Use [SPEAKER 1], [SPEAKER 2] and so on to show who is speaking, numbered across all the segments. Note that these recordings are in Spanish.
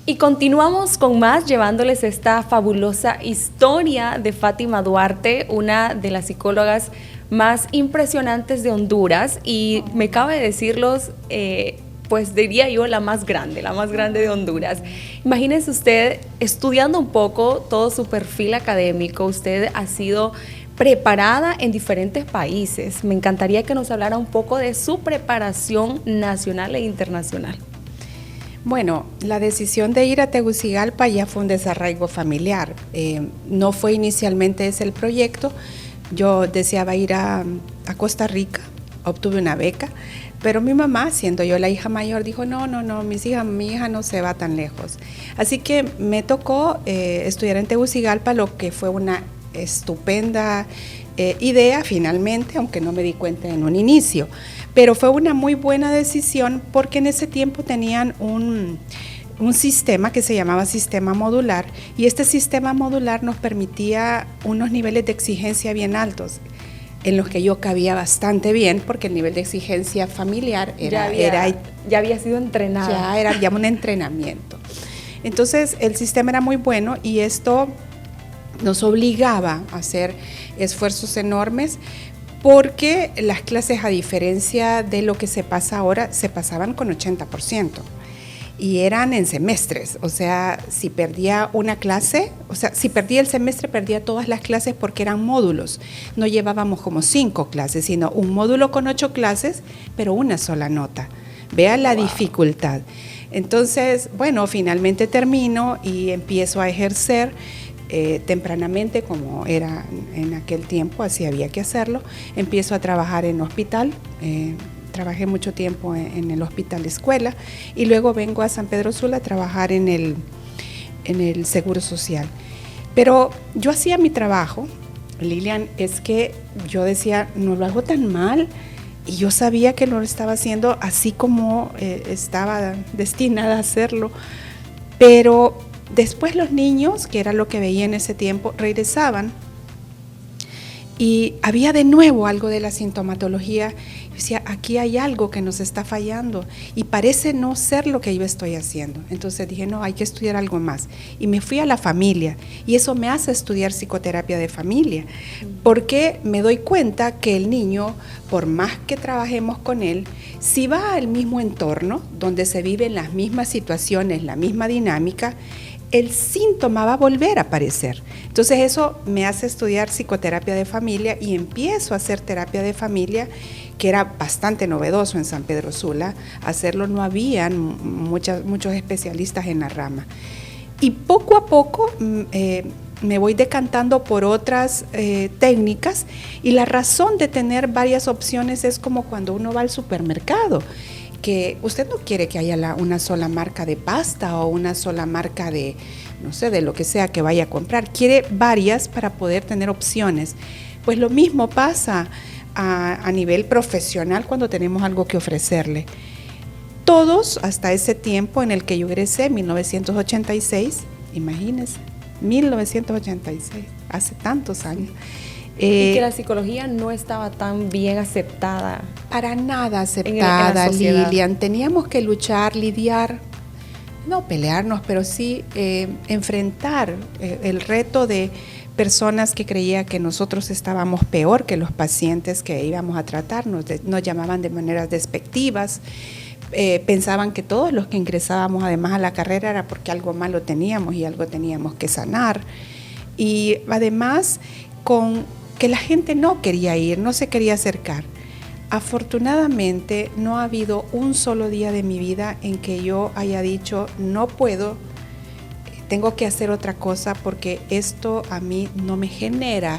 [SPEAKER 1] Y continuamos con más, llevándoles esta fabulosa historia de Fátima Duarte, una de las psicólogas más impresionantes de Honduras, y me cabe decirlos, pues diría yo la más grande de Honduras. Imagínese usted, estudiando un poco todo su perfil académico, usted ha sido preparada en diferentes países. Me encantaría que nos hablara un poco de su preparación nacional e internacional.
[SPEAKER 2] Bueno, la decisión de ir a Tegucigalpa ya fue un desarraigo familiar. No fue inicialmente ese el proyecto. Yo deseaba ir a Costa Rica, obtuve una beca, pero mi mamá, siendo yo la hija mayor, dijo, no, mi hija no se va tan lejos. Así que me tocó estudiar en Tegucigalpa, lo que fue una estupenda idea finalmente, aunque no me di cuenta en un inicio. Pero fue una muy buena decisión porque en ese tiempo tenían un sistema que se llamaba sistema modular, y este sistema modular nos permitía unos niveles de exigencia bien altos, en los que yo cabía bastante bien porque el nivel de exigencia familiar
[SPEAKER 1] ya había sido entrenada.
[SPEAKER 2] Ya era ya un entrenamiento. Entonces el sistema era muy bueno y esto nos obligaba a hacer esfuerzos enormes, porque las clases, a diferencia de lo que se pasa ahora, se pasaban con 80%. Y eran en semestres, o sea, si perdía una clase, o sea, si perdía el semestre, perdía todas las clases porque eran módulos. No llevábamos como 5 clases, sino un módulo con 8 clases, pero una sola nota. Vea la dificultad. Entonces, bueno, finalmente termino y empiezo a ejercer tempranamente, como era en aquel tiempo, así había que hacerlo. Empiezo a trabajar en hospital. Trabajé mucho tiempo en el hospital escuela y luego vengo a San Pedro Sula a trabajar en el Seguro Social. Pero yo hacía mi trabajo, Lilian, es que yo decía, no lo hago tan mal, y yo sabía que no lo estaba haciendo así como estaba destinada a hacerlo, pero después los niños, que era lo que veía en ese tiempo, regresaban y había de nuevo algo de la sintomatología. Yo decía, aquí hay algo que nos está fallando y parece no ser lo que yo estoy haciendo. Entonces dije, no, hay que estudiar algo más. Y me fui a la familia, y eso me hace estudiar psicoterapia de familia, porque me doy cuenta que el niño, por más que trabajemos con él, si va al mismo entorno, donde se viven las mismas situaciones, la misma dinámica, el síntoma va a volver a aparecer. Entonces eso me hace estudiar psicoterapia de familia y empiezo a hacer terapia de familia, que era bastante novedoso en San Pedro Sula. Hacerlo, no habían muchos especialistas en la rama. Y poco a poco me voy decantando por otras técnicas, y la razón de tener varias opciones es como cuando uno va al supermercado, que usted no quiere que haya una sola marca de pasta o una sola marca de, no sé, de lo que sea que vaya a comprar. Quiere varias para poder tener opciones. Pues lo mismo pasa a nivel profesional cuando tenemos algo que ofrecerle. Todos, hasta ese tiempo en el que yo egresé, 1986, imagínense, 1986, hace tantos años.
[SPEAKER 1] Y que la psicología no estaba tan bien aceptada.
[SPEAKER 2] Para nada aceptada, Lilian. Teníamos que luchar, lidiar, no pelearnos, pero sí enfrentar el reto de personas que creían que nosotros estábamos peor que los pacientes que íbamos a tratar. Nos llamaban de maneras despectivas. Pensaban que todos los que ingresábamos además a la carrera era porque algo malo teníamos y algo teníamos que sanar. Y además con que la gente no quería ir, no se quería acercar. Afortunadamente no ha habido un solo día de mi vida en que yo haya dicho, no puedo, tengo que hacer otra cosa porque esto a mí no me genera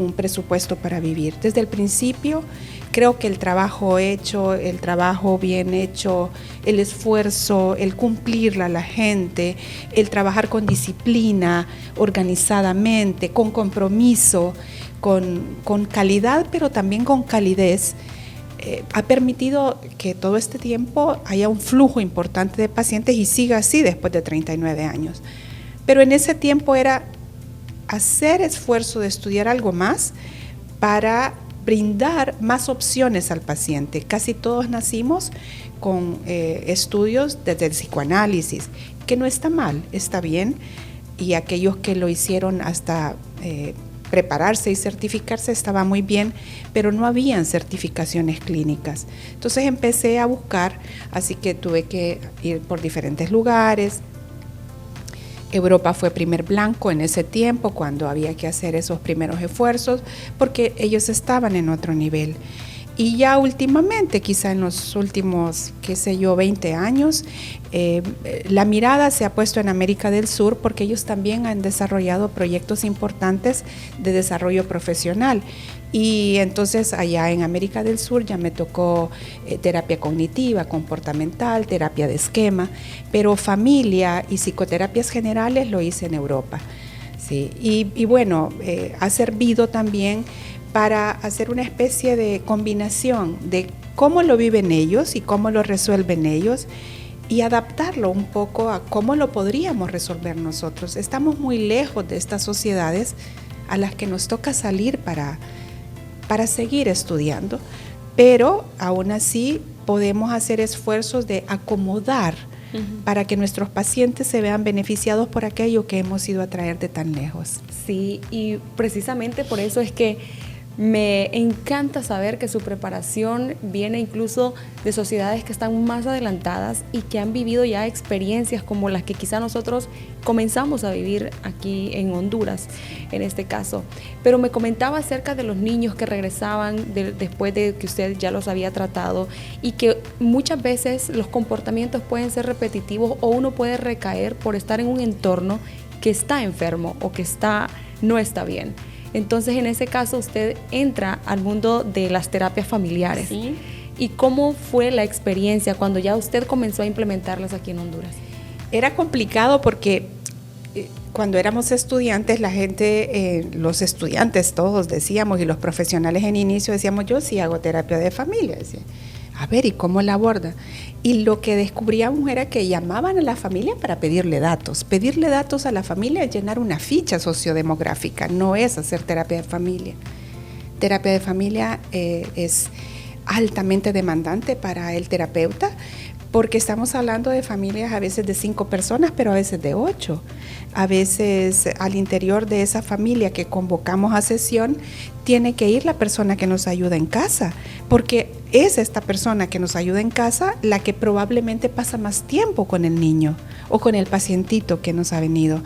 [SPEAKER 2] un presupuesto para vivir. Desde el principio creo que el trabajo hecho, el trabajo bien hecho, el esfuerzo, el cumplirle a la gente, el trabajar con disciplina, organizadamente, con compromiso, con calidad, pero también con calidez, ha permitido que todo este tiempo haya un flujo importante de pacientes y siga así después de 39 años. Pero en ese tiempo era hacer esfuerzo de estudiar algo más para brindar más opciones al paciente. Casi todos nacimos con estudios desde el psicoanálisis, que no está mal, está bien, y aquellos que lo hicieron hasta prepararse y certificarse estaba muy bien, pero no habían certificaciones clínicas. Entonces empecé a buscar, así que tuve que ir por diferentes lugares. Europa fue primer blanco en ese tiempo, cuando había que hacer esos primeros esfuerzos, porque ellos estaban en otro nivel. Y ya últimamente, quizá en los últimos, 20 años, la mirada se ha puesto en América del Sur, porque ellos también han desarrollado proyectos importantes de desarrollo profesional. Y entonces allá en América del Sur ya me tocó terapia cognitiva, comportamental, terapia de esquema, pero familia y psicoterapias generales lo hice en Europa. Sí. Y bueno, ha servido también para hacer una especie de combinación de cómo lo viven ellos y cómo lo resuelven ellos, y adaptarlo un poco a cómo lo podríamos resolver nosotros. Estamos muy lejos de estas sociedades a las que nos toca salir para seguir estudiando, pero aún así podemos hacer esfuerzos de acomodar para que nuestros pacientes se vean beneficiados por aquello que hemos ido a traer de tan lejos.
[SPEAKER 1] Sí, y precisamente por eso es que me encanta saber que su preparación viene incluso de sociedades que están más adelantadas y que han vivido ya experiencias como las que quizá nosotros comenzamos a vivir aquí en Honduras, en este caso. Pero me comentaba acerca de los niños que regresaban después de que usted ya los había tratado, y que muchas veces los comportamientos pueden ser repetitivos o uno puede recaer por estar en un entorno que está enfermo o que no está bien. Entonces, en ese caso, usted entra al mundo de las terapias familiares.
[SPEAKER 2] Sí.
[SPEAKER 1] ¿Y cómo fue la experiencia cuando ya usted comenzó a implementarlas aquí en Honduras?
[SPEAKER 2] Era complicado porque cuando éramos estudiantes, la gente, los estudiantes todos decíamos, y los profesionales en inicio decíamos, yo sí hago terapia de familia. Decía, a ver, ¿y cómo la aborda? Y lo que descubríamos era que llamaban a la familia para pedirle datos. Pedirle datos a la familia es llenar una ficha sociodemográfica, no es hacer terapia de familia. Terapia de familia es altamente demandante para el terapeuta, porque estamos hablando de familias a veces de 5 personas, pero a veces de 8. A veces al interior de esa familia que convocamos a sesión, tiene que ir la persona que nos ayuda en casa, porque es esta persona que nos ayuda en casa la que probablemente pasa más tiempo con el niño o con el pacientito que nos ha venido.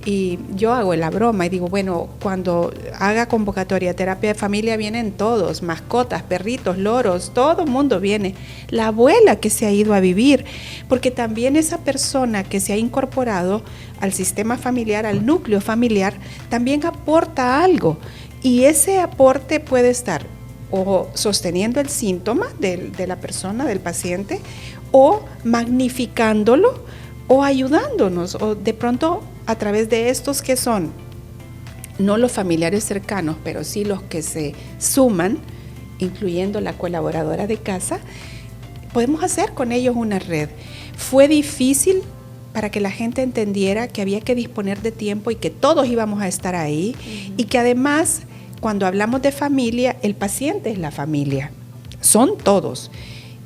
[SPEAKER 2] Y yo hago la broma y digo, bueno, cuando haga convocatoria de terapia de familia vienen todos, mascotas, perritos, loros, todo el mundo viene. La abuela que se ha ido a vivir, porque también esa persona que se ha incorporado al sistema familiar, al núcleo familiar, también aporta algo. Y ese aporte puede estar o sosteniendo el síntoma de la persona, del paciente, o magnificándolo, o ayudándonos, o de pronto a través de estos que son no los familiares cercanos, pero sí los que se suman, incluyendo la colaboradora de casa, podemos hacer con ellos una red. Fue difícil para que la gente entendiera que había que disponer de tiempo y que todos íbamos a estar ahí, y que además, cuando hablamos de familia, el paciente es la familia, son todos.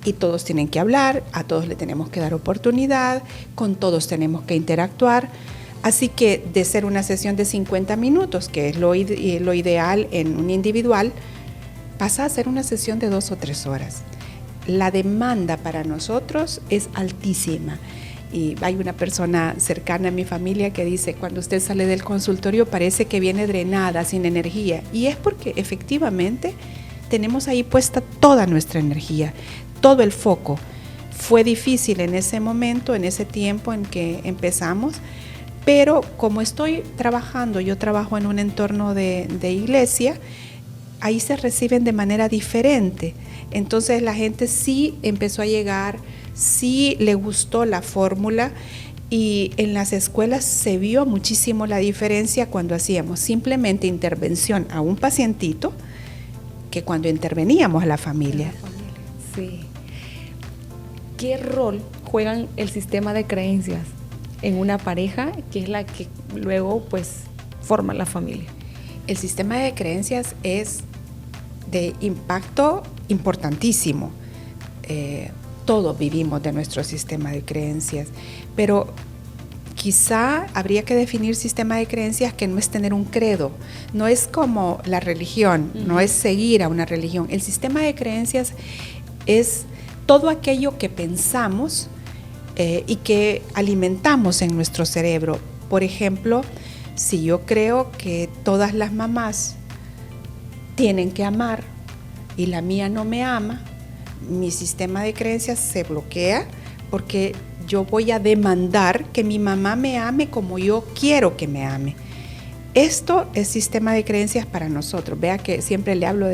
[SPEAKER 2] Y todos tienen que hablar, a todos le tenemos que dar oportunidad, con todos tenemos que interactuar. Así que de ser una sesión de 50 minutos, que es lo ideal en un individual, pasa a ser una sesión de 2 o 3 horas. La demanda para nosotros es altísima. Y hay una persona cercana a mi familia que dice, cuando usted sale del consultorio parece que viene drenada, sin energía. Y es porque efectivamente tenemos ahí puesta toda nuestra energía, todo el foco. Fue difícil en ese momento, en ese tiempo en que empezamos, pero como estoy trabajando, yo trabajo en un entorno de iglesia, ahí se reciben de manera diferente. Entonces la gente sí empezó a llegar, sí le gustó la fórmula, y en las escuelas se vio muchísimo la diferencia cuando hacíamos simplemente intervención a un pacientito que cuando interveníamos a la familia.
[SPEAKER 1] Sí. ¿Qué rol juegan el sistema de creencias en una pareja, que es la que luego pues forma la familia?
[SPEAKER 2] El sistema de creencias es de impacto importantísimo. Todos vivimos de nuestro sistema de creencias, pero quizá habría que definir sistema de creencias que no es tener un credo, no es como la religión, no es seguir a una religión. El sistema de creencias es todo aquello que pensamos y que alimentamos en nuestro cerebro. Por ejemplo, si yo creo que todas las mamás tienen que amar y la mía no me ama, mi sistema de creencias se bloquea porque yo voy a demandar que mi mamá me ame como yo quiero que me ame. Esto es sistema de creencias para nosotros. Vea que siempre le hablo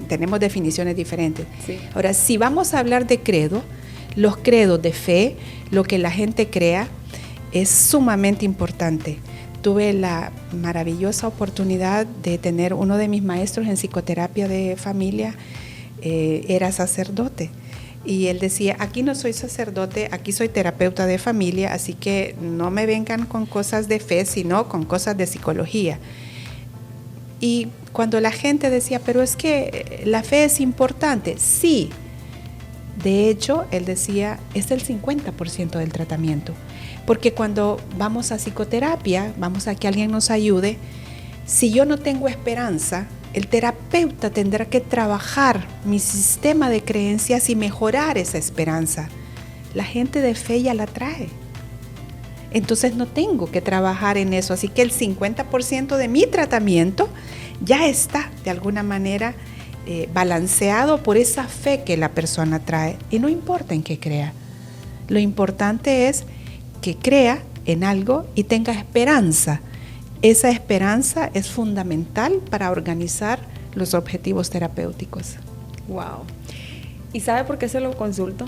[SPEAKER 2] tenemos definiciones diferentes. Sí. Ahora, si vamos a hablar de credo, los credos de fe, lo que la gente crea, es sumamente importante. Tuve la maravillosa oportunidad de tener uno de mis maestros en psicoterapia de familia, era sacerdote. Y él decía, aquí no soy sacerdote, aquí soy terapeuta de familia, así que no me vengan con cosas de fe, sino con cosas de psicología. Y cuando la gente decía, pero es que la fe es importante, sí. De hecho, él decía, es el 50% del tratamiento. Porque cuando vamos a psicoterapia, vamos a que alguien nos ayude, si yo no tengo esperanza, el terapeuta tendrá que trabajar mi sistema de creencias y mejorar esa esperanza. La gente de fe ya la trae. Entonces no tengo que trabajar en eso. Así que el 50% de mi tratamiento ya está de alguna manera balanceado por esa fe que la persona trae. Y no importa en qué crea. Lo importante es que crea en algo y tenga esperanza. Esa esperanza es fundamental para organizar los objetivos terapéuticos.
[SPEAKER 1] Wow. ¿Y sabe por qué se lo consulto?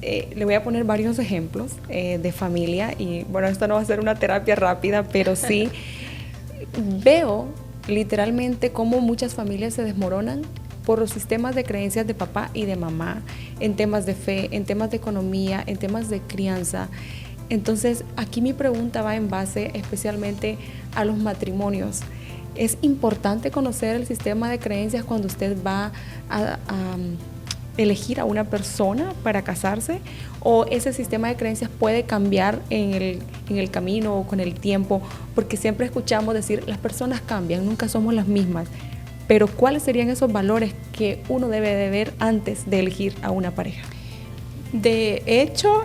[SPEAKER 1] Le voy a poner varios ejemplos de familia y bueno, esto no va a ser una terapia rápida, pero sí veo literalmente cómo muchas familias se desmoronan por los sistemas de creencias de papá y de mamá en temas de fe, en temas de economía, en temas de crianza. Entonces, aquí mi pregunta va en base especialmente a los matrimonios. ¿Es importante conocer el sistema de creencias cuando usted va a elegir a una persona para casarse? ¿O ese sistema de creencias puede cambiar en el camino o con el tiempo? Porque siempre escuchamos decir, las personas cambian, nunca somos las mismas. Pero ¿cuáles serían esos valores que uno debe de ver antes de elegir a una pareja?
[SPEAKER 2] De hecho,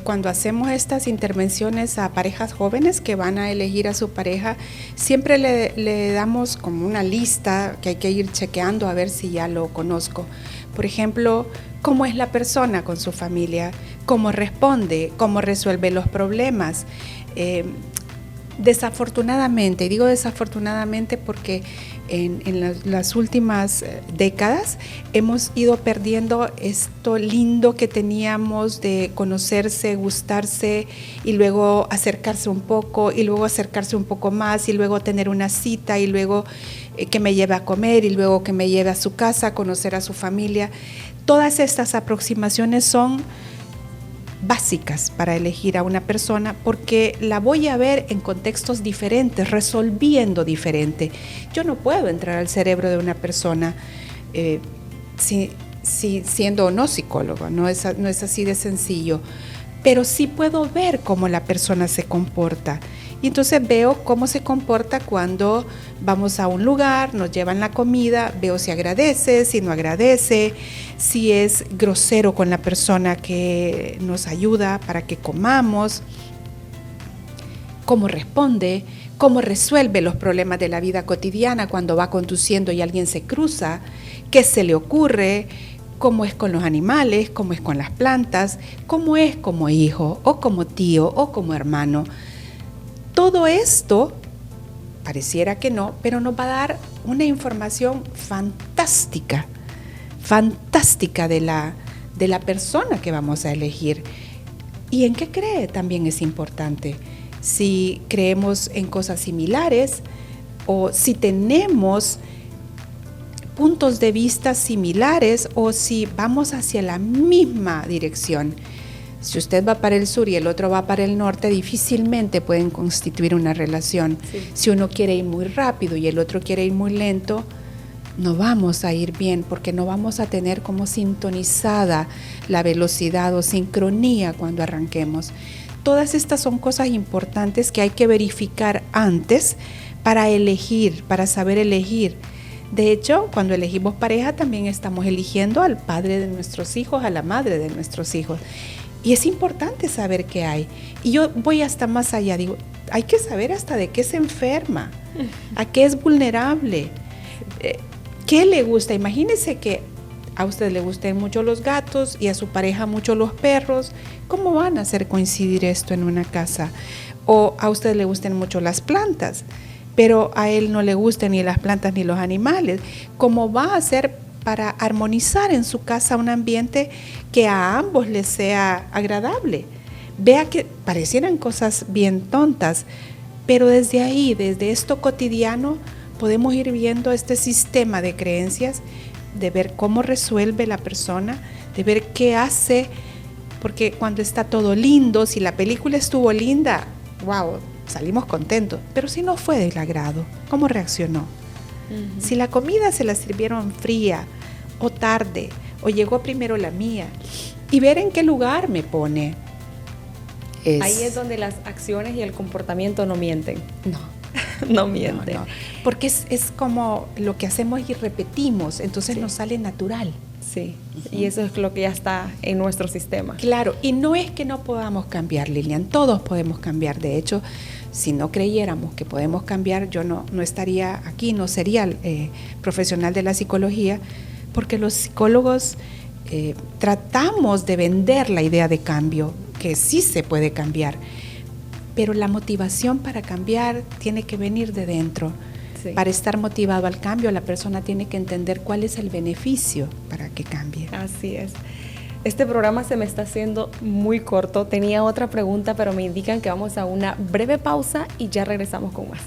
[SPEAKER 2] cuando hacemos estas intervenciones a parejas jóvenes que van a elegir a su pareja, siempre le damos como una lista que hay que ir chequeando a ver si ya lo conozco. Por ejemplo, cómo es la persona con su familia, cómo responde, cómo resuelve los problemas. Desafortunadamente, y digo desafortunadamente porque en las últimas décadas hemos ido perdiendo esto lindo que teníamos de conocerse, gustarse y luego acercarse un poco y luego acercarse un poco más y luego tener una cita y luego que me lleve a comer y luego que me lleve a su casa, conocer a su familia. Todas estas aproximaciones son básicas para elegir a una persona porque la voy a ver en contextos diferentes, resolviendo diferente. Yo no puedo entrar al cerebro de una persona siendo o no psicólogo, no es así de sencillo, pero sí puedo ver cómo la persona se comporta. Y entonces veo cómo se comporta cuando vamos a un lugar, nos llevan la comida, veo si agradece, si no agradece, si es grosero con la persona que nos ayuda para que comamos, cómo responde, cómo resuelve los problemas de la vida cotidiana cuando va conduciendo y alguien se cruza, qué se le ocurre, cómo es con los animales, cómo es con las plantas, cómo es como hijo o como tío o como hermano. Todo esto, pareciera que no, pero nos va a dar una información fantástica de la persona que vamos a elegir. ¿Y en qué cree? También es importante. Si creemos en cosas similares o si tenemos puntos de vista similares o si vamos hacia la misma dirección. Si usted va para el sur y el otro va para el norte, difícilmente pueden constituir una relación. Sí. Si uno quiere ir muy rápido y el otro quiere ir muy lento, no vamos a ir bien porque no vamos a tener como sintonizada la velocidad o sincronía cuando arranquemos. Todas estas son cosas importantes que hay que verificar antes para elegir, para saber elegir. De hecho, cuando elegimos pareja también estamos eligiendo al padre de nuestros hijos, a la madre de nuestros hijos. Y es importante saber qué hay. Y yo voy hasta más allá, digo, hay que saber hasta de qué se enferma, a qué es vulnerable, qué le gusta. Imagínese que a usted le gusten mucho los gatos y a su pareja mucho los perros. ¿Cómo van a hacer coincidir esto en una casa? O a usted le gusten mucho las plantas, pero a él no le gustan ni las plantas ni los animales. ¿Cómo va a hacer para armonizar en su casa un ambiente que a ambos les sea agradable? Vea que parecieran cosas bien tontas, pero desde ahí, desde esto cotidiano, podemos ir viendo este sistema de creencias, de ver cómo resuelve la persona, de ver qué hace, porque cuando está todo lindo, si la película estuvo linda, wow, salimos contentos, pero si no fue del agrado, ¿cómo reaccionó? Uh-huh. Si la comida se la sirvieron fría o tarde, o llegó primero la mía, y ver en qué lugar me pone.
[SPEAKER 1] Ahí es donde las acciones y el comportamiento no mienten.
[SPEAKER 2] No.
[SPEAKER 1] No mienten.
[SPEAKER 2] No. Porque es como lo que hacemos y repetimos, entonces
[SPEAKER 1] sí.
[SPEAKER 2] Nos sale natural.
[SPEAKER 1] Sí, y eso es lo que ya está en nuestro sistema.
[SPEAKER 2] Claro, y no es que no podamos cambiar, Lilian, todos podemos cambiar. De hecho, si no creyéramos que podemos cambiar, yo no estaría aquí, no sería profesional de la psicología, porque los psicólogos tratamos de vender la idea de cambio, que sí se puede cambiar, pero la motivación para cambiar tiene que venir de dentro. Sí. Para estar motivado al cambio, la persona tiene que entender cuál es el beneficio para que cambie.
[SPEAKER 1] Así es. Este programa se me está haciendo muy corto. Tenía otra pregunta, pero me indican que vamos a una breve pausa y ya regresamos con más.